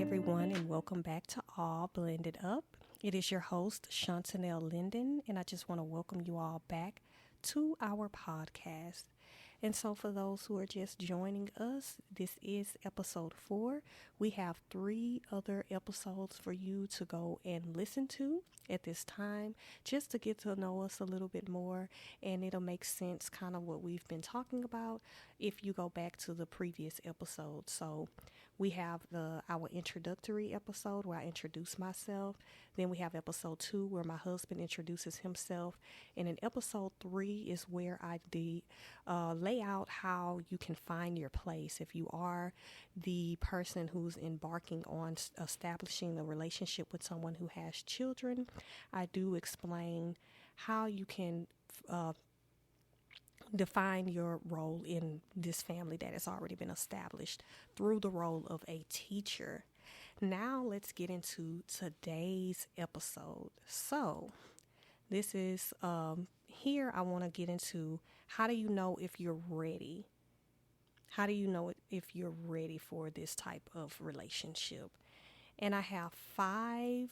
everyone, and welcome back to All Blended Up. It is your host, Shantanell Linden, and I just want to welcome you all back to our podcast. And so, for those who are just joining us, this is episode 4. We have 3 other episodes for you to go and listen to at this time, just to get to know us a little bit more, and it'll make sense kind of what we've been talking about if you go back to the previous episode. So, we have our introductory episode where I introduce myself. Then we have episode 2 where my husband introduces himself. And in episode 3 is where I lay out how you can find your place. If you are the person who's embarking on establishing a relationship with someone who has children, I do explain how you can define your role in this family that has already been established through the role of a teacher. Now let's get into today's episode. So this is here I want to get into, how do you know if you're ready? How do you know if you're ready for this type of relationship? And I have 5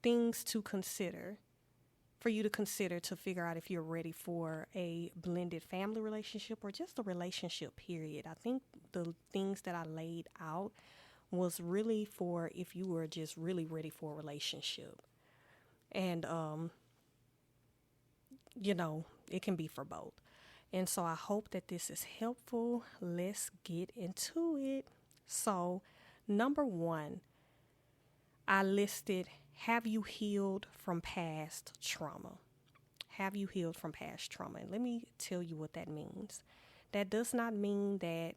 things to consider, for you to consider, to figure out if you're ready for a blended family relationship or just a relationship, period. I think the things that I laid out was really for if you were just really ready for a relationship. And, it can be for both. And so I hope that this is helpful. Let's get into it. So, number 1, I listed, have you healed from past trauma? Have you healed from past trauma? And let me tell you what that means. That does not mean that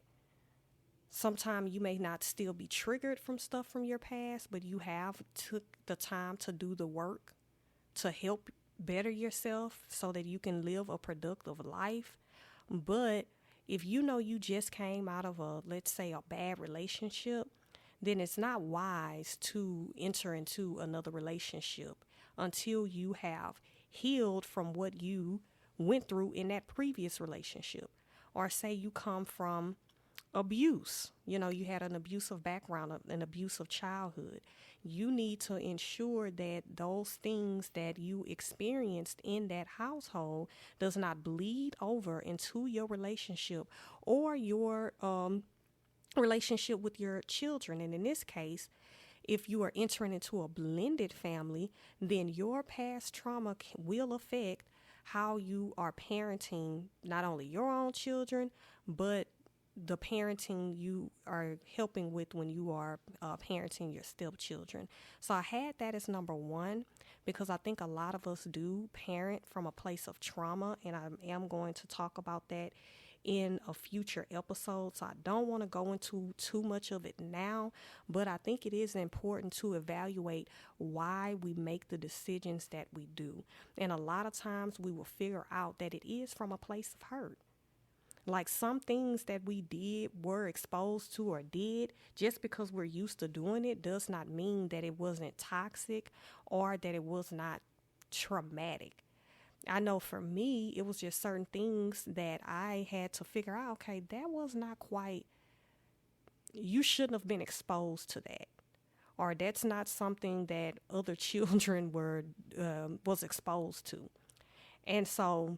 sometimes you may not still be triggered from stuff from your past, but you have took the time to do the work to help better yourself so that you can live a productive life. But if you know you just came out of let's say a bad relationship, then it's not wise to enter into another relationship until you have healed from what you went through in that previous relationship. Or say you come from abuse, you had an abusive background, an abusive childhood. You need to ensure that those things that you experienced in that household does not bleed over into your relationship or your relationship with your children. And in this case, if you are entering into a blended family, then your past trauma will affect how you are parenting not only your own children, but the parenting you are helping with when you are parenting your stepchildren. So I had that as number 1 because I think a lot of us do parent from a place of trauma, and I am going to talk about that in a future episode. So I don't want to go into too much of it now, but I think it is important to evaluate why we make the decisions that we do. And a lot of times we will figure out that it is from a place of hurt. Like some things that we were exposed to or did, just because we're used to doing it does not mean that it wasn't toxic or that it was not traumatic. I know for me, it was just certain things that I had to figure out, okay, that was not quite, you shouldn't have been exposed to that. Or that's not something that other children was exposed to. And so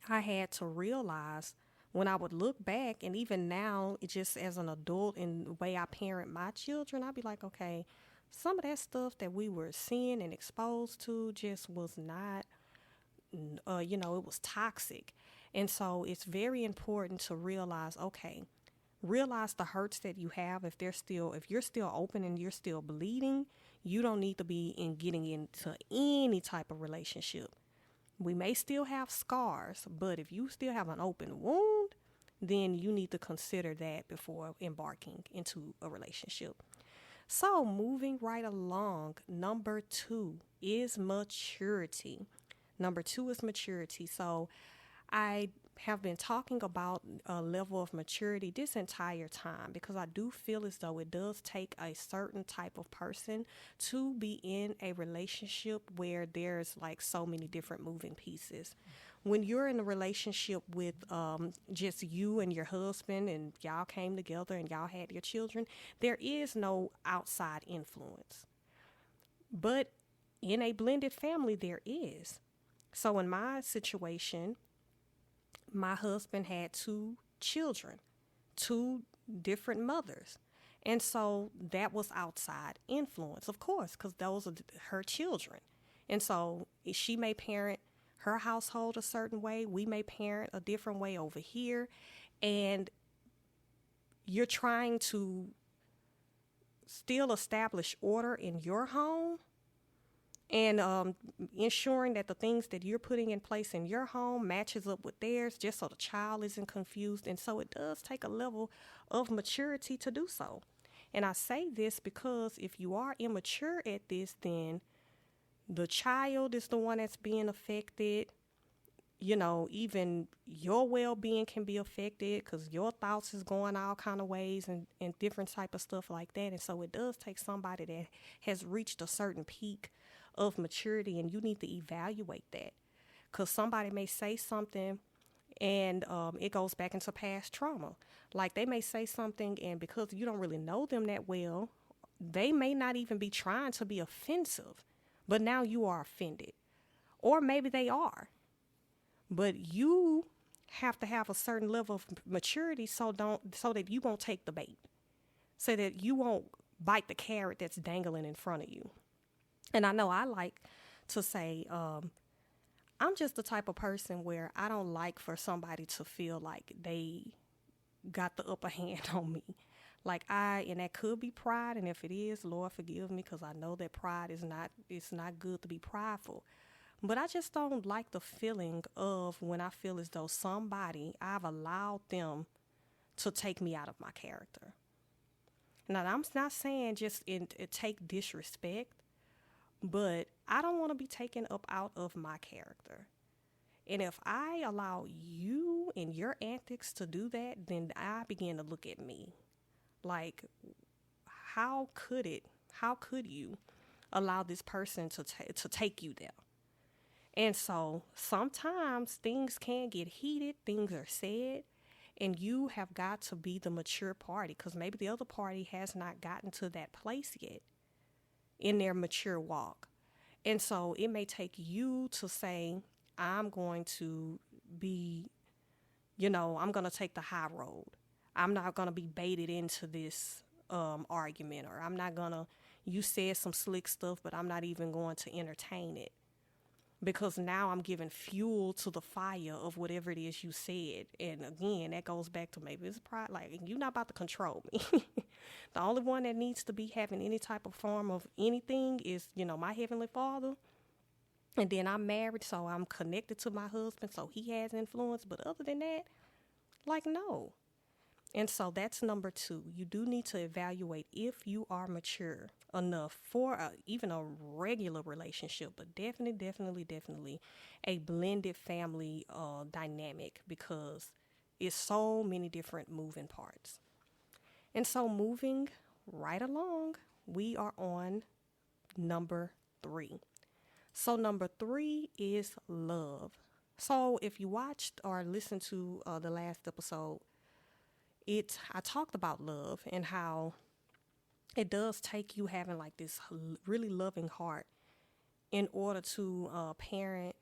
I had to realize when I would look back, and even now, just as an adult in the way I parent my children, I'd be like, okay, some of that stuff that we were seeing and exposed to just was not, it was toxic. And so it's very important to realize the hurts that you have. If you're still open and you're still bleeding, you don't need to be getting into any type of relationship. We may still have scars, but if you still have an open wound, then you need to consider that before embarking into a relationship. So moving right along, number 2 is maturity. So I have been talking about a level of maturity this entire time because I do feel as though it does take a certain type of person to be in a relationship where there's like so many different moving pieces. When you're in a relationship with just you and your husband and y'all came together and y'all had your children, there is no outside influence. But in a blended family, there is. So in my situation, my husband had two children, two different mothers. And so that was outside influence, of course, because those are her children. And so she may parent her household a certain way. We may parent a different way over here. And you're trying to still establish order in your home and ensuring that the things that you're putting in place in your home matches up with theirs just so the child isn't confused. And so it does take a level of maturity to do so. And I say this because if you are immature at this, then the child is the one that's being affected. You know, even your well-being can be affected because your thoughts is going all kind of ways and different type of stuff like that. And so it does take somebody that has reached a certain peak of maturity, and you need to evaluate that because somebody may say something and it goes back into past trauma. Like they may say something, and because you don't really know them that well, they may not even be trying to be offensive, but now you are offended. Or maybe they are. But you have to have a certain level of maturity so that you won't take the bait, so that you won't bite the carrot that's dangling in front of you. And I know I like to say, I'm just the type of person where I don't like for somebody to feel like they got the upper hand on me. And that could be pride. And if it is, Lord, forgive me, because I know that pride it's not good to be prideful. But I just don't like the feeling of when I feel as though I've allowed them to take me out of my character. Now, I'm not saying just take disrespect, but I don't want to be taken up out of my character. And if I allow you and your antics to do that, then I begin to look at me like, how could you allow this person to take you there? And so sometimes things can get heated, things are said, and you have got to be the mature party because maybe the other party has not gotten to that place yet in their mature walk. And so it may take you to say, I'm going to take the high road. I'm not going to be baited into this argument, or you said some slick stuff, but I'm not even going to entertain it. Because now I'm giving fuel to the fire of whatever it is you said. And again, that goes back to maybe it's pride. Like, you're not about to control me. The only one that needs to be having any type of form of anything is, my Heavenly Father. And then I'm married, so I'm connected to my husband, so he has influence. But other than that, no. And so that's number 2. You do need to evaluate if you are mature enough for even a regular relationship, but definitely a blended family dynamic, because it's so many different moving parts. And so moving right along, we are on number 3. So number 3 is love. So if you watched or listened to the last episode, I talked about love and how it does take you having like this really loving heart in order to parent,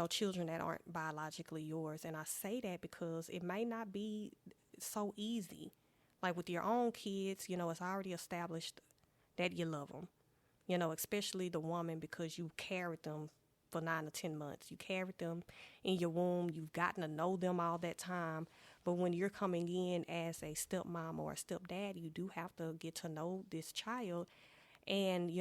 children that aren't biologically yours. And I say that because it may not be so easy. Like with your own kids, it's already established that you love them, especially the woman, because you carried them for 9 to 10 months. You carried them in your womb. You've gotten to know them all that time. But when you're coming in as a stepmom or a stepdad, you do have to get to know this child. And,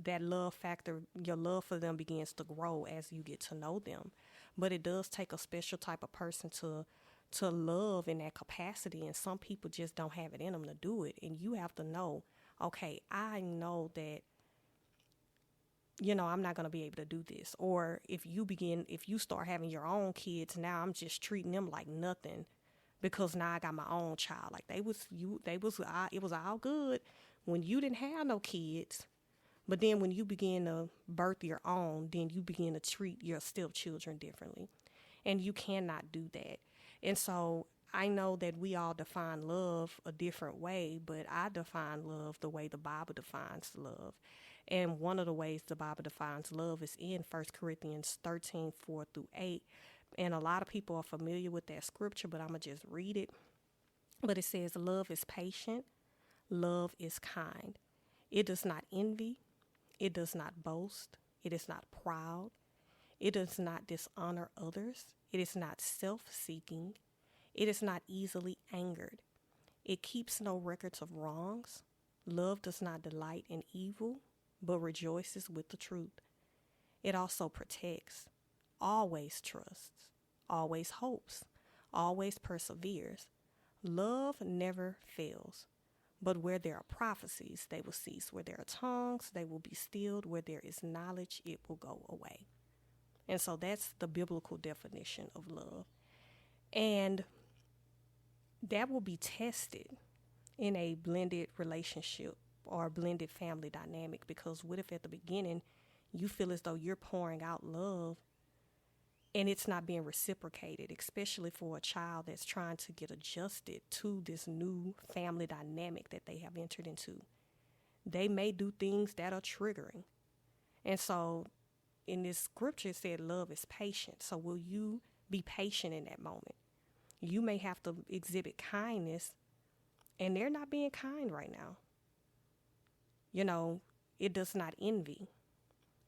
that love factor, your love for them begins to grow as you get to know them. But it does take a special type of person to love in that capacity. And some people just don't have it in them to do it. And you have to know, okay, I know that I'm not going to be able to do this. Or if you start having your own kids, now I'm just treating them like nothing because now I got my own child. Like it was all good when you didn't have no kids. But then when you begin to birth your own, then you begin to treat your stepchildren differently. And you cannot do that. And so I know that we all define love a different way, but I define love the way the Bible defines love. And one of the ways the Bible defines love is in 1 Corinthians 13:4-8. And a lot of people are familiar with that scripture, but I'm going to just read it. But it says, love is patient. Love is kind. It does not envy. It does not boast. It is not proud. It does not dishonor others. It is not self-seeking. It is not easily angered. It keeps no records of wrongs. Love does not delight in evil, but rejoices with the truth. It also protects, always trusts, always hopes, always perseveres. Love never fails. But where there are prophecies, they will cease. Where there are tongues, they will be stilled. Where there is knowledge, it will go away. And so that's the biblical definition of love. And that will be tested in a blended relationship or blended family dynamic, because what if at the beginning you feel as though you're pouring out love and it's not being reciprocated, especially for a child that's trying to get adjusted to this new family dynamic that they have entered into. They may do things that are triggering. And so in this scripture, it said love is patient. So will you be patient in that moment? You may have to exhibit kindness, and they're not being kind right now. It does not envy.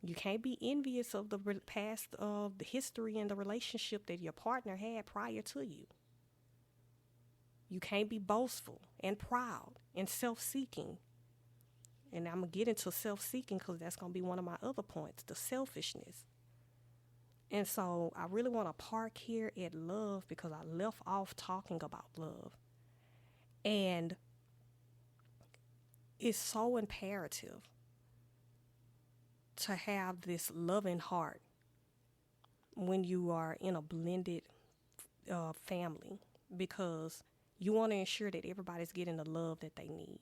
You can't be envious of the past of the history and the relationship that your partner had prior to you. You can't be boastful and proud and self-seeking. And I'm going to get into self-seeking because that's going to be one of my other points, the selfishness. And so I really want to park here at love because I left off talking about love. And it's so imperative to have this loving heart when you are in a blended family, because you want to ensure that everybody's getting the love that they need.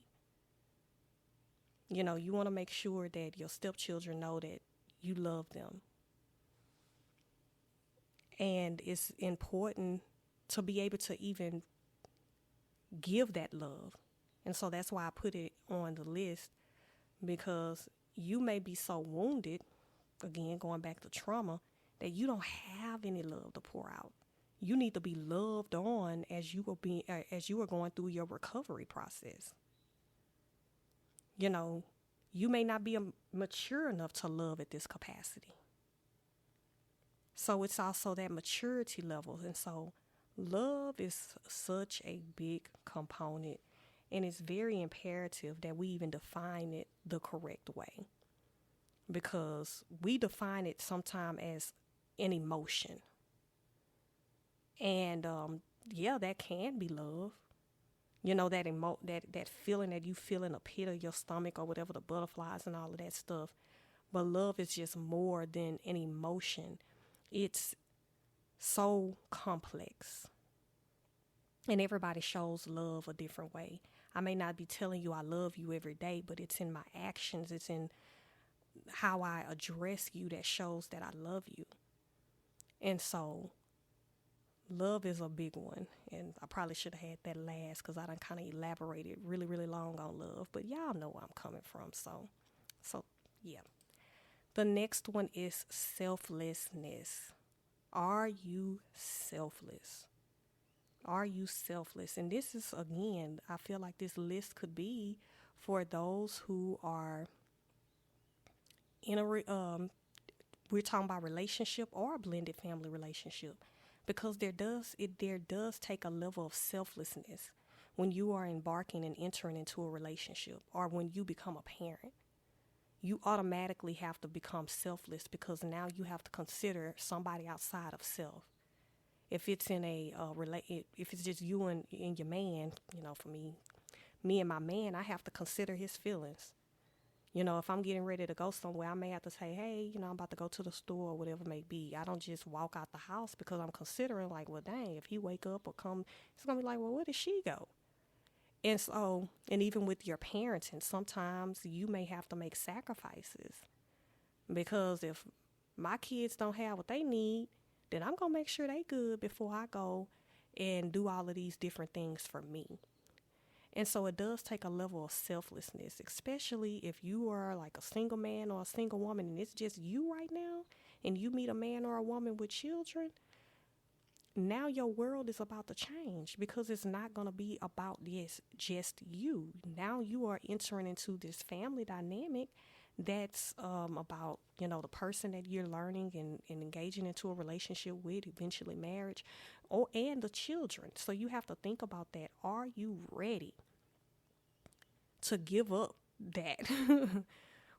You want to make sure that your stepchildren know that you love them. And it's important to be able to even give that love. And so that's why I put it on the list, because you may be so wounded, again, going back to trauma, that you don't have any love to pour out. You need to be loved on as you are going through your recovery process. You may not be mature enough to love at this capacity. So it's also that maturity level. And so love is such a big component, and it's very imperative that we even define it the correct way, because we define it sometimes as an emotion. And that can be love. That feeling that you feel in the pit of your stomach or whatever, the butterflies and all of that stuff. But love is just more than an emotion. It's so complex. And everybody shows love a different way. I may not be telling you I love you every day, but it's in my actions. It's in how I address you that shows that I love you. And so love is a big one. And I probably should have had that last because I done kind of elaborated really, really long on love. But y'all know where I'm coming from. So yeah. The next one is selflessness. Are you selfless? Are you selfless? And this is, again, I feel like this list could be for those who are in we're talking about relationship or a blended family relationship, because there does take a level of selflessness when you are embarking and entering into a relationship, or when you become a parent. You automatically have to become selfless, because now you have to consider somebody outside of self. If it's in if it's just you and your man, for me and my man, I have to consider his feelings. If I'm getting ready to go somewhere, I may have to say, hey, I'm about to go to the store or whatever it may be. I don't just walk out the house because I'm considering, like, well, dang, if he wake up or come, it's going to be like, well, where did she go? And so, and even with your parenting, sometimes you may have to make sacrifices because if my kids don't have what they need, then I'm going to make sure they good before I go and do all of these different things for me. And so it does take a level of selflessness, especially if you are like a single man or a single woman and it's just you right now and you meet a man or a woman with children. Now your world is about to change because it's not going to be about this just you. Now you are entering into this family dynamic that's about, the person that you're learning and engaging into a relationship with, eventually marriage, and the children. So you have to think about that. Are you ready to give up that?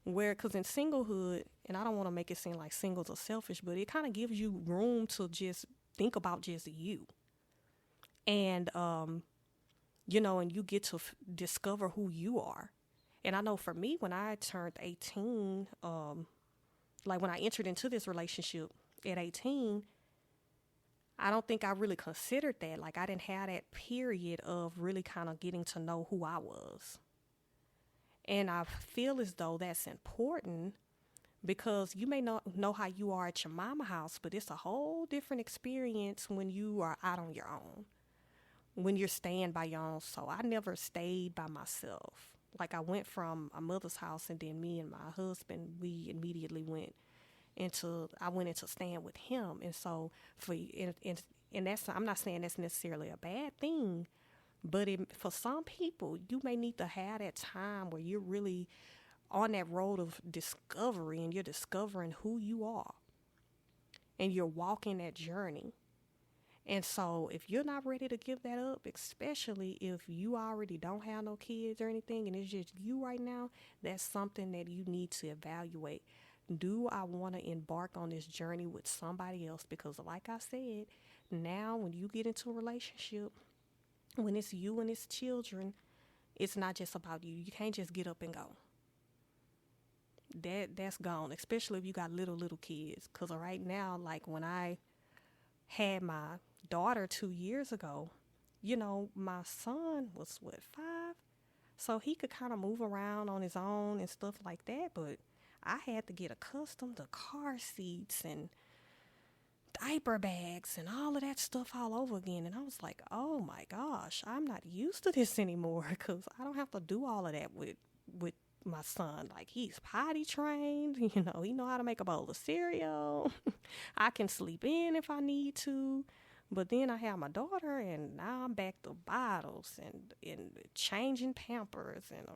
Because in singlehood, and I don't want to make it seem like singles are selfish, but it kind of gives you room to just think about just you. And, and you get to discover who you are. And I know for me, when I turned 18, like when I entered into this relationship at 18, I don't think I really considered that. Like I didn't have that period of really kind of getting to know who I was. And I feel as though that's important because you may not know how you are at your mama house, but it's a whole different experience when you are out on your own, when you're staying by your own. So I never stayed by myself. Like I went from my mother's house and then me and my husband, we immediately went into staying with him. And so and that's, I'm not saying that's necessarily a bad thing, but for some people, you may need to have that time where you're really on that road of discovery and you're discovering who you are and you're walking that journey. And so if you're not ready to give that up, especially if you already don't have no kids or anything and it's just you right now, that's something that you need to evaluate. Do I want to embark on this journey with somebody else? Because like I said, now when you get into a relationship, when it's you and it's children, it's not just about you. You can't just get up and go. That's gone, especially if you got little kids. Because right now, like when I had my daughter 2 years ago, my son was 5, so he could kind of move around on his own and stuff like that, but I had to get accustomed to car seats and diaper bags and all of that stuff all over again. And I was like, oh my gosh, I'm not used to this anymore because I don't have to do all of that with my son. Like he's potty trained, he know how to make a bowl of cereal. I can sleep in if I need to. But then I have my daughter and now I'm back to bottles and changing Pampers and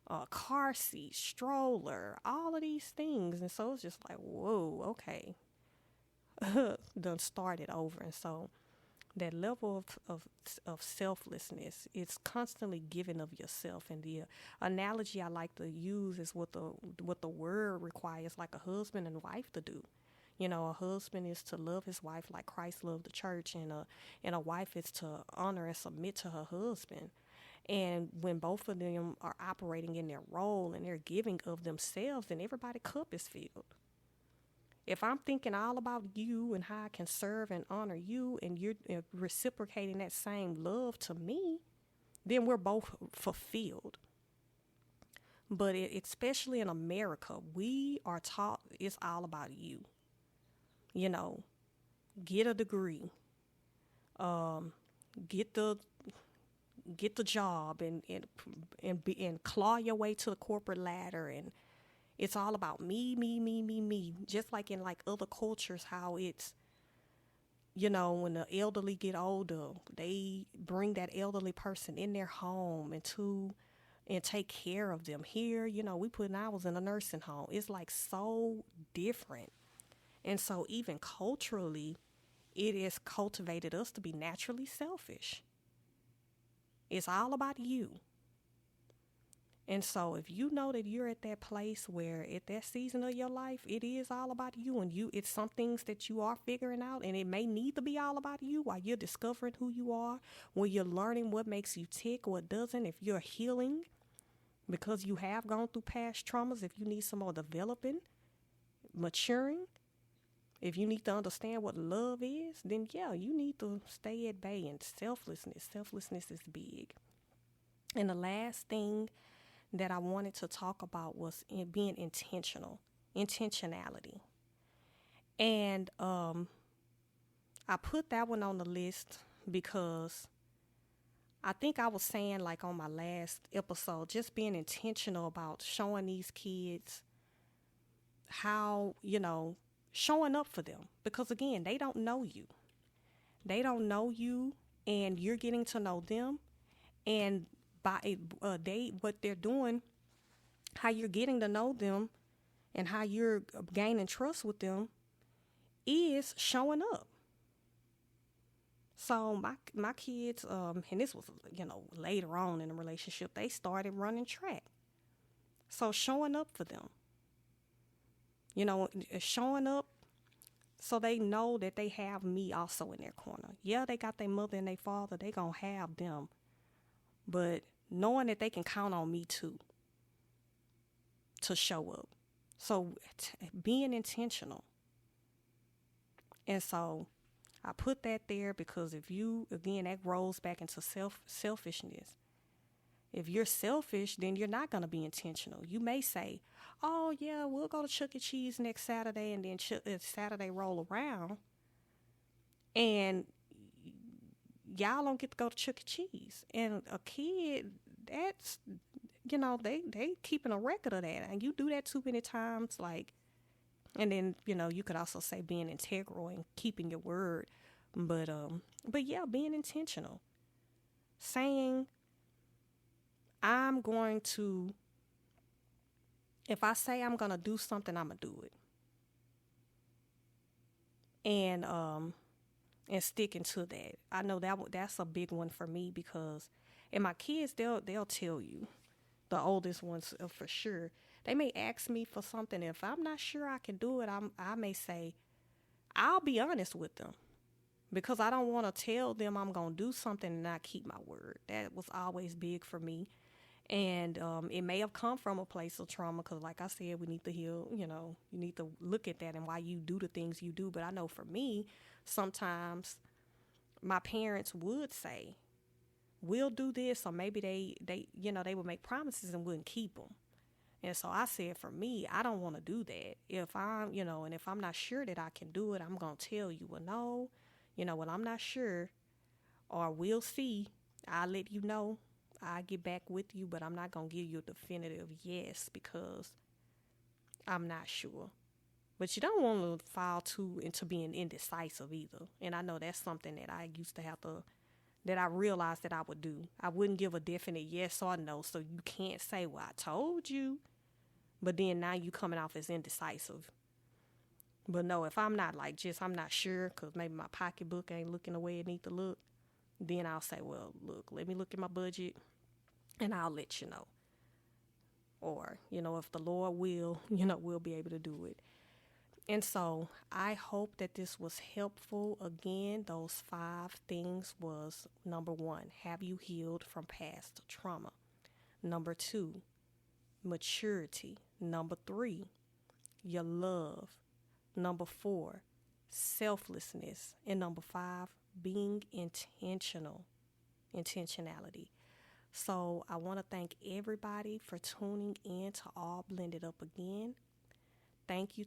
a car seat, stroller, all of these things. And so it's just like, whoa, okay. Done started over. And so that level of selflessness, it's constantly giving of yourself. And the analogy I like to use is what the word requires, like a husband and wife to do. A husband is to love his wife like Christ loved the church, and a wife is to honor and submit to her husband. And when both of them are operating in their role and they're giving of themselves, then everybody's cup is filled. If I'm thinking all about you and how I can serve and honor you, and you're reciprocating that same love to me, then we're both fulfilled. But especially in America, we are taught it's all about you. Get a degree, get the job, and claw your way to the corporate ladder, and it's all about me. Just like in like other cultures, how it's, when the elderly get older, they bring that elderly person in their home and take care of them. Here, we put hours in a nursing home. It's like so different. And so even culturally, it has cultivated us to be naturally selfish. It's all about you. And so if you know that you're at that place where at that season of your life, it is all about you, and it's some things that you are figuring out, and it may need to be all about you while you're discovering who you are, when you're learning what makes you tick, what doesn't, if you're healing, because you have gone through past traumas, if you need some more developing, maturing, if you need to understand what love is, then yeah, you need to stay at bay. And selflessness is big. And the last thing that I wanted to talk about was being intentionality. And I put that one on the list because I think I was saying, like on my last episode, just being intentional about showing these kids how, showing up for them. Because again, they don't know you. They don't know you, and you're getting to know them. And by what they're doing, how you're getting to know them and how you're gaining trust with them is showing up. So my kids, and this was, later on in the relationship, they started running track. So showing up for them, showing up so they know that they have me also in their corner. Yeah, they got their mother and their father, they gonna have them. But knowing that they can count on me too to show up. So being intentional. And so I put that there because that rolls back into selfishness. If you're selfish, then you're not going to be intentional. You may say, oh, yeah, we'll go to Chuck E. Cheese next Saturday, and then Saturday roll around, and y'all don't get to go to Chuck E. Cheese. And a kid, that's, they keeping a record of that. And you do that too many times, and then, you could also say being integral and keeping your word. But yeah, being intentional. Saying, if I say I'm going to do something, I'm going to do it. And sticking to that. I know that's a big one for me and my kids, they'll tell you, the oldest ones for sure. They may ask me for something. If I'm not sure I can do it, I may say, I'll be honest with them, because I don't want to tell them I'm going to do something and not keep my word. That was always big for me. And it may have come from a place of trauma, because like I said, we need to heal, you need to look at that and why you do the things you do. But I know for me, sometimes my parents would say, we'll do this, or maybe they would make promises and wouldn't keep them. And so I said, for me, I don't want to do that. If I'm not sure that I can do it, I'm going to tell you, well, no, I'm not sure, or we'll see. I'll let you know. I'll get back with you, but I'm not going to give you a definitive yes, because I'm not sure. But you don't want to fall into being indecisive either. And I know that's something that I used to have to, that I realized that I would do. I wouldn't give a definite yes or no, so you can't say, well, I told you. But then now you coming off as indecisive. But no, if I'm not I'm not sure, because maybe my pocketbook ain't looking the way it need to look, then I'll say, well, look, let me look at my budget and I'll let you know. Or, if the Lord will, we'll be able to do it. And so I hope that this was helpful. Again, those 5 things was: number 1, have you healed from past trauma? Number 2, maturity. Number 3, your love. Number 4, selflessness. And number 5, being intentionality. So I want to thank everybody for tuning in to All Blended Up again. Thank you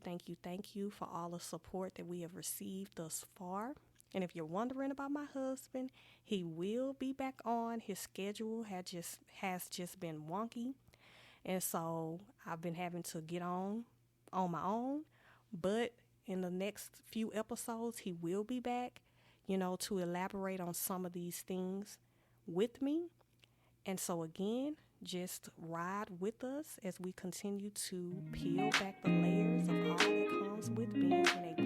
for all the support that we have received thus far. And if you're wondering about my husband, he will be back on. His schedule has just been wonky. And so I've been having to get on my own. But in the next few episodes, he will be back, to elaborate on some of these things with me. And so again, just ride with us as we continue to peel back the layers of all that comes with being in a